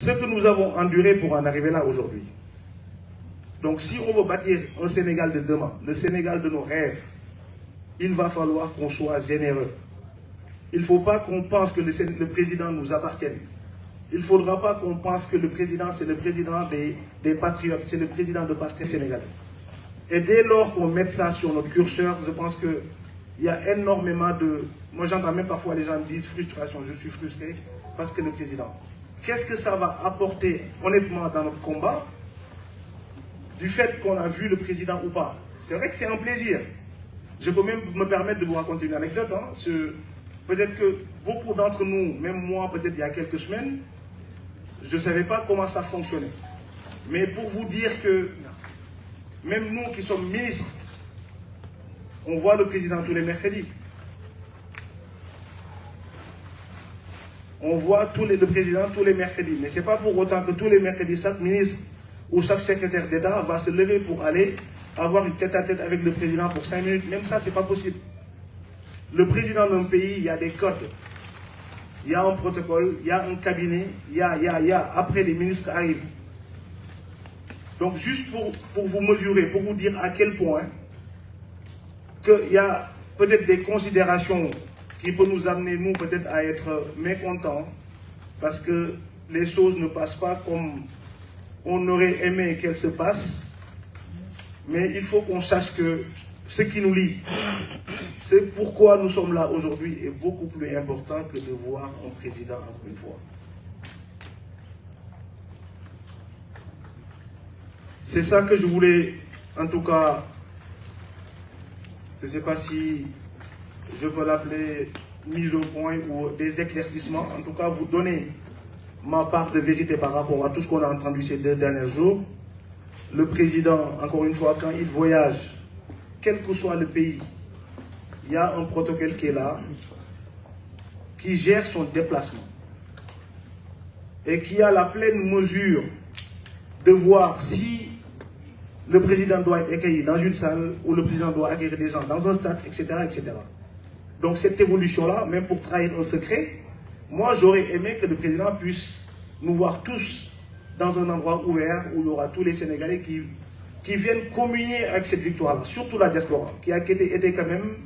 Ce que nous avons enduré pour en arriver là aujourd'hui. Donc si on veut bâtir un Sénégal de demain, le Sénégal de nos rêves, il va falloir qu'on soit généreux. Il ne faut pas qu'on pense que le président nous appartienne. Il ne faudra pas qu'on pense que le président, c'est le président des patriotes, c'est le président de Pastef sénégalais. Et dès lors qu'on met ça sur notre curseur, je pense qu'il y a énormément de... Moi j'entends même parfois les gens me disent frustration, je suis frustré parce que le président... Qu'est-ce que ça va apporter honnêtement dans notre combat du fait qu'on a vu le président ou pas? C'est vrai que c'est un plaisir. Je peux même me permettre de vous raconter une anecdote. Hein. Peut-être que beaucoup d'entre nous, même moi peut-être il y a quelques semaines, je ne savais pas comment ça fonctionnait. Mais pour vous dire que même nous qui sommes ministres, on voit le président tous les mercredis. On voit le président tous les mercredis. Mais ce n'est pas pour autant que tous les mercredis, chaque ministre ou chaque secrétaire d'État va se lever pour aller avoir une tête-à-tête avec le président pour 5 minutes. Même ça, ce n'est pas possible. Le président d'un pays, il y a des codes. Il y a un protocole, il y a un cabinet, il y a. Après, les ministres arrivent. Donc, juste pour vous mesurer, pour vous dire à quel point qu'il y a peut-être des considérations qui peuvent nous amener, nous, peut-être à être mécontents parce que les choses ne passent pas comme on aurait aimé qu'elles se passent. Mais il faut qu'on sache que ce qui nous lie, c'est pourquoi nous sommes là aujourd'hui est beaucoup plus important que de voir un président encore une fois. C'est ça que je voulais, en tout cas, je ne sais pas si je peux l'appeler mise au point ou des éclaircissements, en tout cas vous donner ma part de vérité par rapport à tout ce qu'on a entendu ces 2 derniers jours. Le président, encore une fois, quand il voyage, quel que soit le pays, il y a un protocole qui est là, qui gère son déplacement et qui a la pleine mesure de voir si le président doit être accueilli dans une salle ou le président doit accueillir des gens dans un stade, etc. etc. Donc cette évolution-là, même pour trahir un secret, moi j'aurais aimé que le président puisse nous voir tous dans un endroit ouvert où il y aura tous les Sénégalais qui viennent communier avec cette victoire-là, surtout la diaspora, qui a été quand même,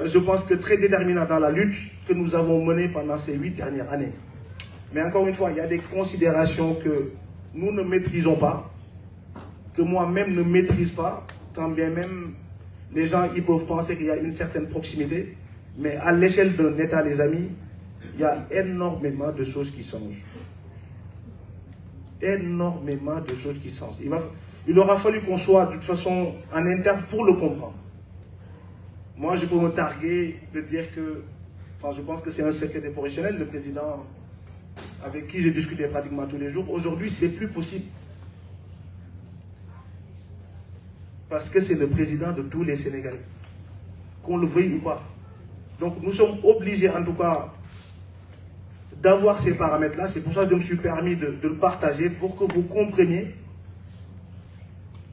je pense que très déterminant dans la lutte que nous avons menée pendant ces 8 dernières années. Mais encore une fois, il y a des considérations que nous ne maîtrisons pas, que moi-même ne maîtrise pas, quand bien même les gens ils peuvent penser qu'il y a une certaine proximité, mais à l'échelle d'un État, les amis, il y a énormément de choses qui changent. Énormément de choses qui changent. Il aura fallu qu'on soit de toute façon en interne pour le comprendre. Moi, je peux me targuer de dire que, enfin, je pense que c'est un secret des professionnels, le président avec qui j'ai discuté pratiquement tous les jours. Aujourd'hui, c'est plus possible. Parce que c'est le président de tous les Sénégalais, qu'on le veuille ou pas. Donc nous sommes obligés en tout cas d'avoir ces paramètres-là. C'est pour ça que je me suis permis de le partager pour que vous compreniez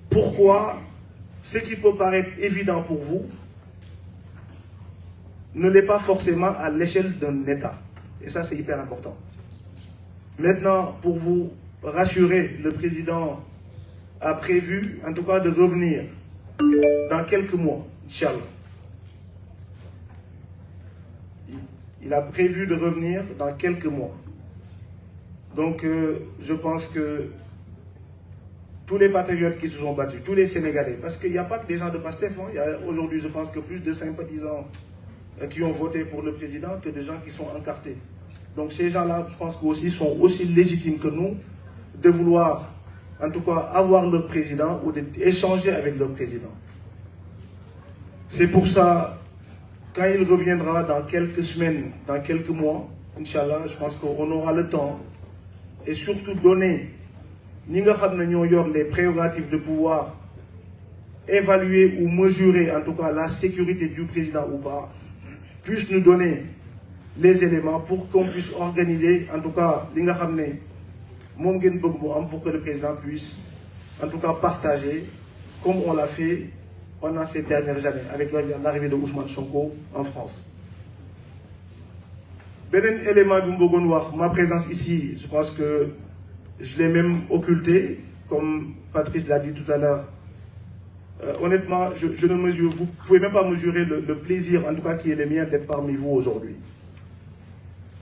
pourquoi ce qui peut paraître évident pour vous ne l'est pas forcément à l'échelle d'un État. Et ça, c'est hyper important. Maintenant, pour vous rassurer, le président a prévu, en tout cas, de revenir dans quelques mois, Inch'Allah. Il a prévu de revenir dans quelques mois. Donc, je pense que tous les patriotes qui se sont battus, tous les Sénégalais, parce qu'il n'y a pas que des gens de Pastef, hein, il y a aujourd'hui, je pense que plus de sympathisants qui ont voté pour le président que de gens qui sont encartés. Donc, ces gens-là, je pense qu'aussi sont aussi légitimes que nous de vouloir en tout cas avoir leur président ou d'échanger avec leur président. C'est pour ça, quand il reviendra dans quelques semaines, dans quelques mois, Inch'Allah, je pense qu'on aura le temps et surtout donner, nous avons les prérogatives de pouvoir évaluer ou mesurer en tout cas la sécurité du président ou pas, puisse nous donner les éléments pour qu'on puisse organiser en tout cas, pour que le président puisse, en tout cas, partager, comme on l'a fait pendant ces dernières années, avec l'arrivée de Ousmane Sonko en France. Benen élément du Mbogonouar, ma présence ici, je pense que je l'ai même occulté, comme Patrice l'a dit tout à l'heure. Honnêtement, je ne mesure, vous ne pouvez même pas mesurer le plaisir, en tout cas qui est le mien, d'être parmi vous aujourd'hui.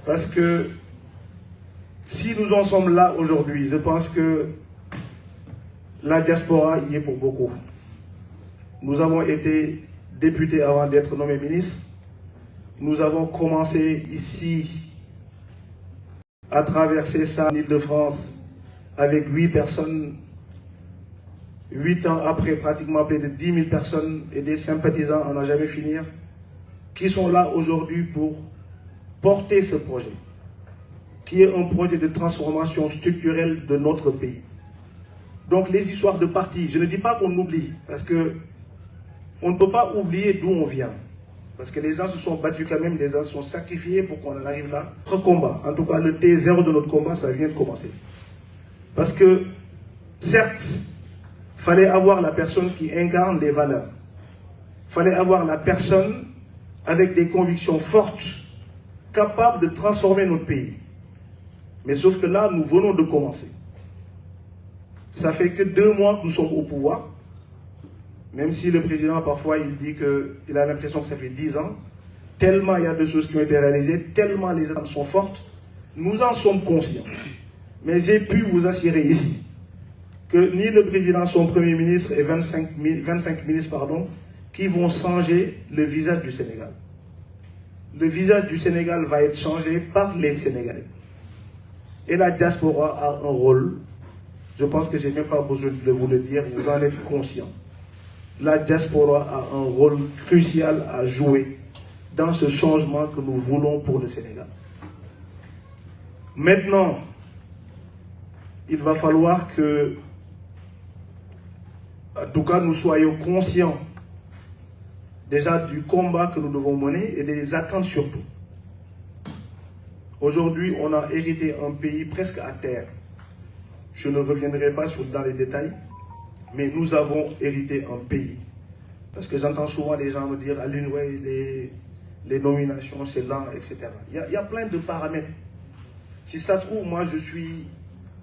Parce que si nous en sommes là aujourd'hui, je pense que la diaspora y est pour beaucoup. Nous avons été députés avant d'être nommés ministres. Nous avons commencé ici à traverser ça en Île-de-France avec 8 personnes. 8 ans après, pratiquement plus de 10 000 personnes et des sympathisants, on n'a jamais finir, qui sont là aujourd'hui pour porter ce projet, qui est un projet de transformation structurelle de notre pays. Donc les histoires de parti, je ne dis pas qu'on oublie, parce qu'on ne peut pas oublier d'où on vient. Parce que les gens se sont battus quand même, les gens se sont sacrifiés pour qu'on en arrive là. Notre combat, en tout cas le T0 de notre combat, ça vient de commencer. Parce que, certes, il fallait avoir la personne qui incarne les valeurs. Il fallait avoir la personne avec des convictions fortes, capable de transformer notre pays. Mais sauf que là, nous venons de commencer. Ça fait que 2 mois que nous sommes au pouvoir. Même si le président, parfois, il dit qu'il a l'impression que ça fait 10 ans. Tellement il y a de choses qui ont été réalisées, tellement les âmes sont fortes. Nous en sommes conscients. Mais j'ai pu vous assurer ici que ni le président, son premier ministre et 25 ministres, qui vont changer le visage du Sénégal. Le visage du Sénégal va être changé par les Sénégalais. Et la diaspora a un rôle. Je pense que je n'ai même pas besoin de vous le dire, vous en êtes conscients. La diaspora a un rôle crucial à jouer dans ce changement que nous voulons pour le Sénégal. Maintenant, il va falloir que, en tout cas, nous soyons conscients déjà du combat que nous devons mener et des attentes surtout. Aujourd'hui, on a hérité un pays presque à terre. Je ne reviendrai pas dans les détails, mais nous avons hérité un pays. Parce que j'entends souvent les gens me dire, à l'une, ouais, les nominations, c'est lent, etc. Il y a plein de paramètres. Si ça se trouve, moi, je suis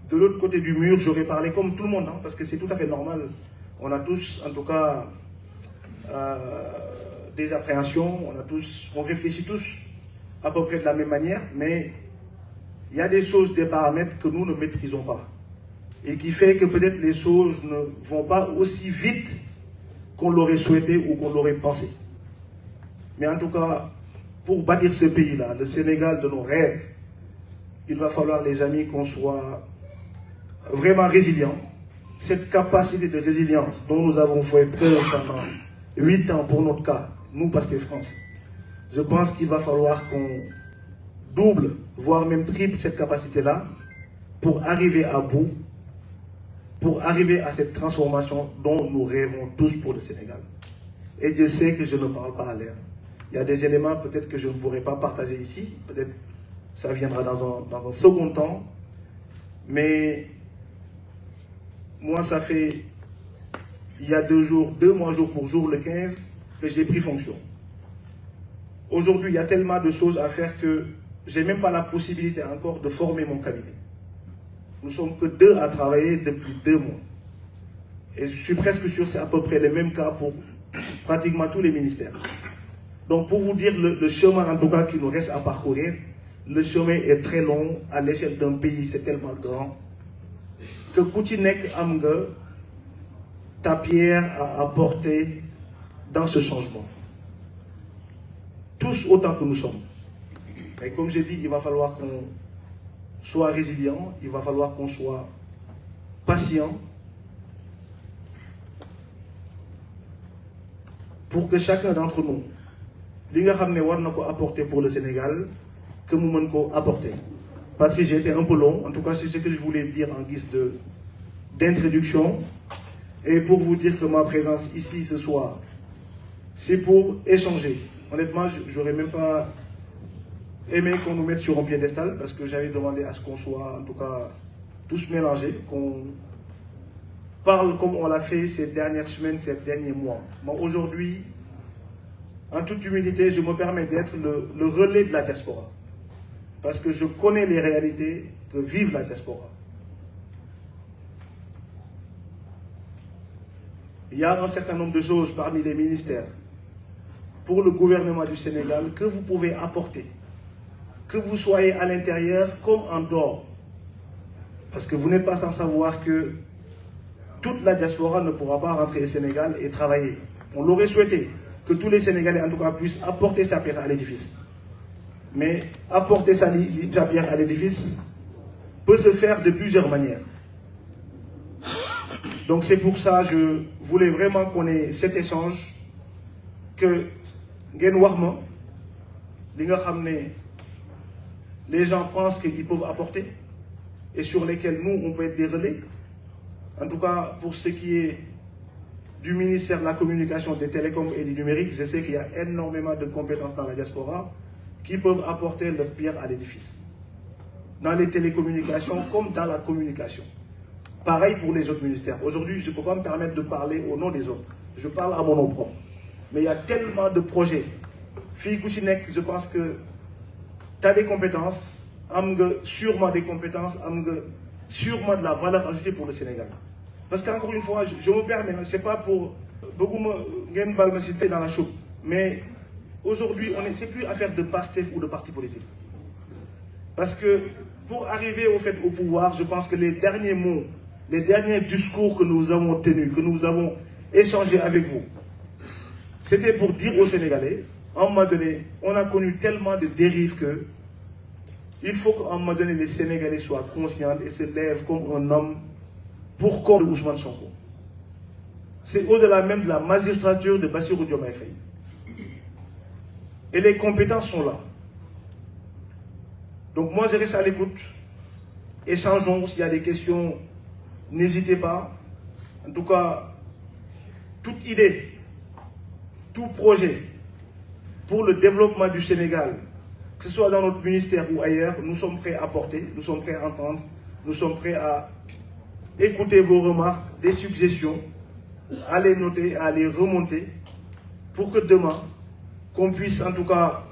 de l'autre côté du mur, j'aurais parlé comme tout le monde, hein, parce que c'est tout à fait normal. On a tous, en tout cas, des appréhensions, on réfléchit tous à peu près de la même manière, mais il y a des choses, des paramètres que nous ne maîtrisons pas. Et qui fait que peut-être les choses ne vont pas aussi vite qu'on l'aurait souhaité ou qu'on l'aurait pensé. Mais en tout cas, pour bâtir ce pays-là, le Sénégal de nos rêves, il va falloir, les amis, qu'on soit vraiment résilients. Cette capacité de résilience dont nous avons fait preuve pendant 8 ans pour notre cas, nous, Pastef France, je pense qu'il va falloir qu'on double, voire même triple cette capacité-là pour arriver à bout, pour arriver à cette transformation dont nous rêvons tous pour le Sénégal. Et je sais que je ne parle pas à l'air. Il y a des éléments peut-être que je ne pourrai pas partager ici, peut-être ça viendra dans un second temps, mais moi ça fait, il y a 2 mois jour pour jour, le 15, que j'ai pris fonction. Aujourd'hui, il y a tellement de choses à faire que je n'ai même pas la possibilité encore de former mon cabinet. Nous ne sommes que 2 à travailler depuis 2 mois. Et je suis presque sûr que c'est à peu près le même cas pour pratiquement tous les ministères. Donc pour vous dire le chemin en tout cas qui nous reste à parcourir, le chemin est très long à l'échelle d'un pays, c'est tellement grand que Koutinek Amge, ta pierre à apporter dans ce changement. Tous autant que nous sommes. Mais comme j'ai dit, il va falloir qu'on soit résilient, il va falloir qu'on soit patient pour que chacun d'entre nous, ce que nous avons apporter pour le Sénégal, que nous pouvons apporter. Patrice, j'ai été un peu long, en tout cas c'est ce que je voulais dire en guise d'introduction. Et pour vous dire que ma présence ici ce soir, c'est pour échanger. Honnêtement, j'aurais même pas aimé qu'on nous mette sur un piédestal parce que j'avais demandé à ce qu'on soit en tout cas tous mélangés, qu'on parle comme on l'a fait ces dernières semaines, ces derniers mois. Moi aujourd'hui, en toute humilité, je me permets d'être le relais de la diaspora. parce que je connais les réalités que vive la diaspora. Il y a un certain nombre de choses parmi les ministères pour le gouvernement du Sénégal que vous pouvez apporter, que vous soyez à l'intérieur comme en dehors. Parce que vous n'êtes pas sans savoir que toute la diaspora ne pourra pas rentrer au Sénégal et travailler. On l'aurait souhaité que tous les Sénégalais en tout cas puissent apporter sa pierre à l'édifice. Mais apporter sa pierre à l'édifice peut se faire de plusieurs manières. Donc c'est pour ça que je voulais vraiment qu'on ait cet échange, que les gens pensent qu'ils peuvent apporter et sur lesquels nous, on peut être des relais. En tout cas, pour ce qui est du ministère de la Communication, des Télécoms et du Numérique, je sais qu'il y a énormément de compétences dans la diaspora qui peuvent apporter leur pierre à l'édifice. Dans les télécommunications comme dans la communication. Pareil pour les autres ministères. Aujourd'hui, je ne peux pas me permettre de parler au nom des autres. Je parle à mon nom propre. Mais il y a tellement de projets. Fille Kouchinek, je pense que tu as des compétences, sûrement des compétences, sûrement de la valeur ajoutée pour le Sénégal. Parce qu'encore une fois, je me permets, ce n'est pas pour beaucoup me citer dans la choupe, mais aujourd'hui, on ne sait plus affaire de PASTEF ou de parti politique. Parce que pour arriver au pouvoir, je pense que les derniers mots, les derniers discours que nous avons tenus, que nous avons échangés avec vous, c'était pour dire aux Sénégalais, à un moment donné, on a connu tellement de dérives que il faut qu'à un moment donné, les Sénégalais soient conscients et se lèvent comme un homme pour comme Ousmane Sonko. C'est au-delà même de la magistrature de Bassirou Diomaye Faye. Et les compétences sont là. Donc moi, je reste à l'écoute. Échangeons s'il y a des questions. N'hésitez pas. En tout cas, toute idée, tout projet pour le développement du Sénégal, que ce soit dans notre ministère ou ailleurs, nous sommes prêts à porter, nous sommes prêts à entendre, nous sommes prêts à écouter vos remarques, des suggestions, à les noter, à les remonter, pour que demain, qu'on puisse en tout cas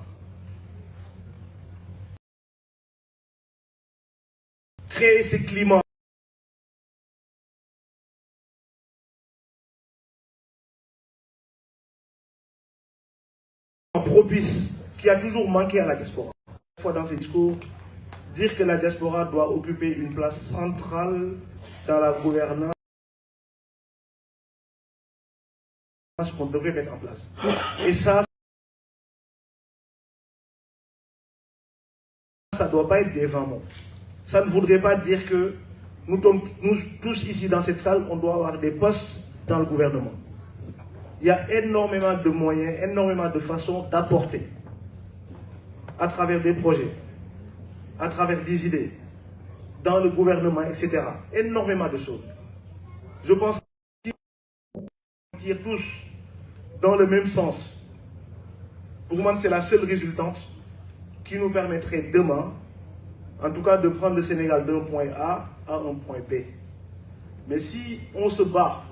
créer ce climat propice qui a toujours manqué à la diaspora. Dans ces discours, dire que la diaspora doit occuper une place centrale dans la gouvernance qu'on devrait mettre en place. Et ça ne doit pas être des vains mots. Ça ne voudrait pas dire que nous tous ici dans cette salle, on doit avoir des postes dans le gouvernement. Il y a énormément de moyens, énormément de façons d'apporter à travers des projets, à travers des idées, dans le gouvernement, etc. Énormément de choses. Je pense qu'on tire tous dans le même sens. Pour moi, c'est la seule résultante qui nous permettrait demain, en tout cas, de prendre le Sénégal d'un point A à un point B. Mais si on se bat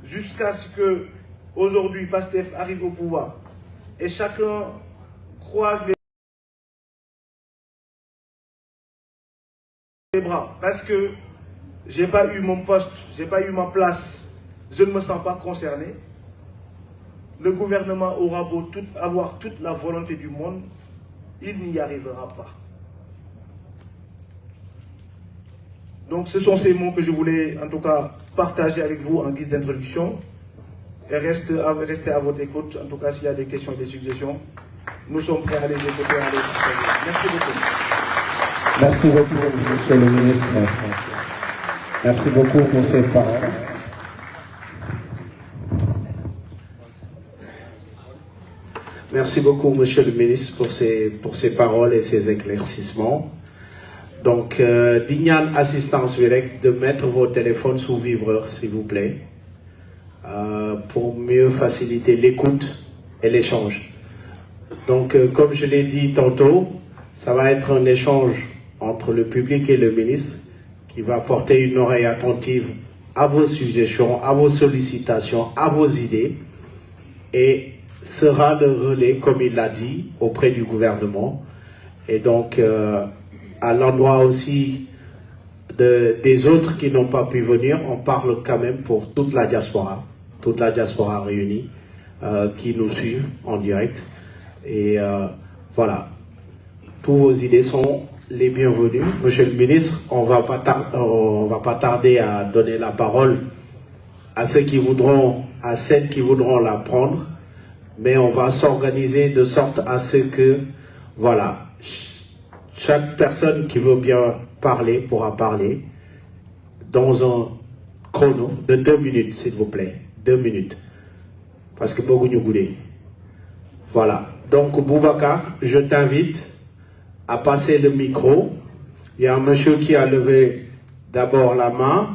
jusqu'à ce que aujourd'hui PASTEF arrive au pouvoir et chacun croise les bras parce que j'ai pas eu mon poste, j'ai pas eu ma place, je ne me sens pas concerné, le gouvernement aura beau avoir toute la volonté du monde, il n'y arrivera pas. Donc ce sont ces mots que je voulais en tout cas partager avec vous en guise d'introduction. Et restez à votre écoute. En tout cas, s'il y a des questions et des suggestions, nous sommes prêts à les écouter. Merci beaucoup. Merci beaucoup, Monsieur le ministre. Merci beaucoup pour ces paroles. Merci beaucoup, Monsieur le ministre, pour ces paroles et ces éclaircissements. Donc, digne assistance directe de mettre vos téléphones sous vibreur, s'il vous plaît. Pour mieux faciliter l'écoute et l'échange. Donc, comme je l'ai dit tantôt, ça va être un échange entre le public et le ministre qui va porter une oreille attentive à vos suggestions, à vos sollicitations, à vos idées et sera le relais, comme il l'a dit, auprès du gouvernement. Et donc, à l'endroit aussi des autres qui n'ont pas pu venir, on parle quand même pour toute la diaspora réunie, qui nous suivent en direct. Et voilà, toutes vos idées sont les bienvenues. Monsieur le ministre, on va pas tarder à donner la parole à celles qui voudront la prendre, mais on va s'organiser de sorte à ce que, voilà, chaque personne qui veut bien parler pourra parler dans un chrono de 2 minutes, s'il vous plaît. 2 minutes. Parce que beaucoup nous goûtent. Voilà. Donc, Boubacar, je t'invite à passer le micro. Il y a un monsieur qui a levé d'abord la main.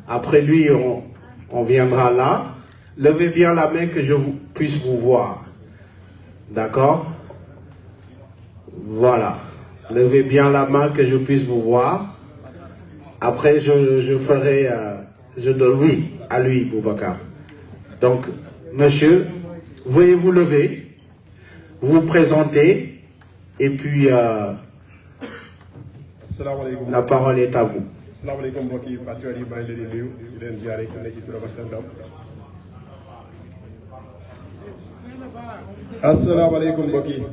Après lui, on viendra là. Levez bien la main que je puisse vous voir. D'accord? Voilà. Levez bien la main que je puisse vous voir. Après, je ferai... je donne oui à lui, Boubacar. Donc, monsieur, veuillez vous lever, vous présenter, et puis la parole est à vous. Assalamu alaikum mbokk yi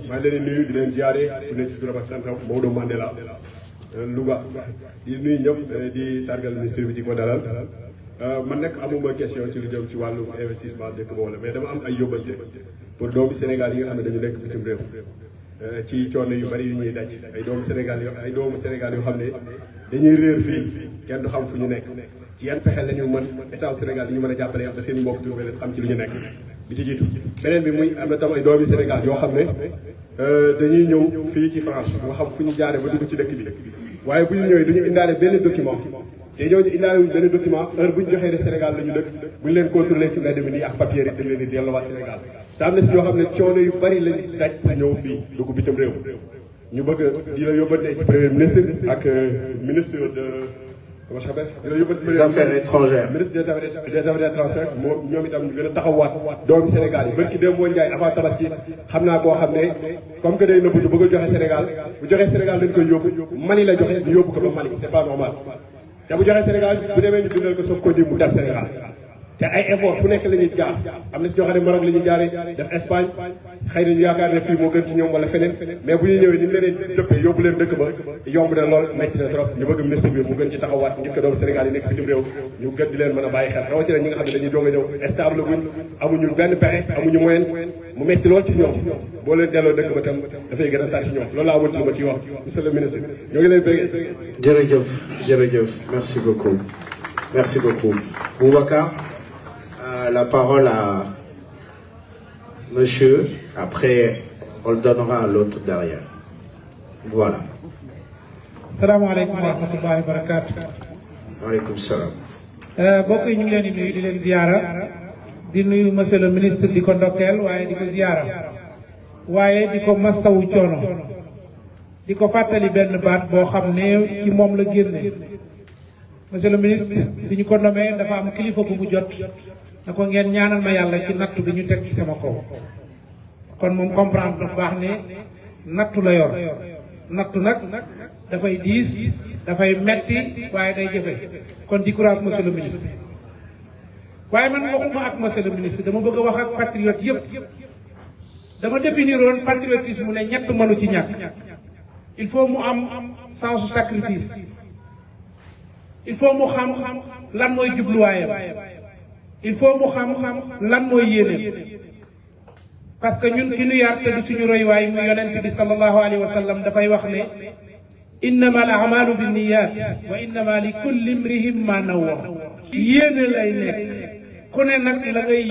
maa ngi leen di nuyu di leen ziare ku nekk ci turam ak santam Maodo Mandela Louga di nuyu ñëpp di sargal ministre bi di ko dalal man nag amuma question ci lu jëm ci wàllu investissement dëkk boobu la mais dama am ay yóbbante pour doomi Sénégal yi nga xam ne dañu nekk bitim réew ci coono yu bari yu ñuy daj ay doomu Sénégal yoo xam ne dañuy réer fii kenn du xam fu ñu nekk ci yan pexe la ñu mën état Sénégal yi ñu mën a jàppale ba seen mbokk trouvé leen xam ci lu ñu nekk bi ci jiitu beneen bi muy am na tam ay doomi Sénégal yoo xam ne dañuy ñëw fii ci France nga xam fu ñu jaare ba dugg ci dëkk bi waaye bu ñu ñëwee du ñu indaale benn document te ñooñu indaale wuñ benn document heure bu ñu joxee ne Sénégal la ñu dëkk bu ñu leen contrôlé ci mbedd mi nii ak papier yi dañ leen di delluwaat Sénégal te am na si ñoo xam ne coono yu bari lañ daj pour ñëw fii dugg bitim réew ñu bëgg di la yóbbante ci premier ministre ak ministre de comment ça s'appelle des affaires étrangères ministre des affaires étrangères moom ñoom itam ñu gën a taxawaat doomi Sénégal yi bërki dem moo Njaay avant tabaski xam naa koo xam ne comme que day nëbbatu bëgg a joxe Sénégal bu joxee Sénégal dañ koy yóbbu Mali la joxe ñu yóbbu ko ba Mali c'est pas normal te bu joxee Sénégal bu demee ñu bindal ko sauf ko di mu dem Sénégal te ay effort fu nekk la ñuy jaar am na si ñoo xam ne Maroc la ñuy jaaree def Espagne xëy na ñu yaakaar ne fii moo gën ci ñoom wala feneen mais bu ñuy ñëwee ni ñu leen dëppee yóbbu leen dëkk ba yomb na lool metti na trop ñu bëgg ministre bi mu gën ci taxawaat ngir ko doomu Sénégal yi nekk bitim réew ñu gën di leen mën a bàyyi xel rawatina ñi nga xam ne dañuy doog a ñëw stable guñ amuñu benn pexe amuñu moyen mu metti lool ci ñoom boo leen delloo dëkk ba tam dafay gën a tar ci ñoom loolu laa amoon ci lu ma ciy wax monsieur le ministre ñoo ngi lay bëggee. jërëjëf merci beaucoup Boubacar. La parole à monsieur, après on le donnera à l'autre derrière. Voilà. Salam alaikum wa rahmatullahi wa barakatuh. Wa alaikum salam. Mbokk yi ñu ngi leen di nuyu di leen ziyaara di nuyu monsieur le ministre di ko ndokkeel waaye di ko ziyaara waaye di ko masawu coono di ko fàttali benn baat boo xam ne ci moom la génne monsieur le ministre bi ñu ko nommé dafa am kilifa bu mu jot na ko ngeen ñaanal ma yàlla ci nattu bi ñu teg ci sama kaw kon moom comprendre bu baax ne nattu la yor nattu nag dafay diis dafay metti waaye day jëfe kon di courage monsieur le ministre waaye man waxuma ak monsieur le ministre dama bëgg a wax ak patriote yëpp dama définir woon patriotisme ne ñett mënu ci ñàkk il faut mu am sens sacrifice il faut mu xam lan mooy jubluwaayam il faut mu xam lan mooy yéene parce que ñun ki nu yar te du suñu royuwaay mu yonent bi sallallahu alayhi wa sallam dafay wax ne innama al a'malu binniyat wa innama li kulli imri'in ma nawwa yéene lay nekk ku ne nag la ngay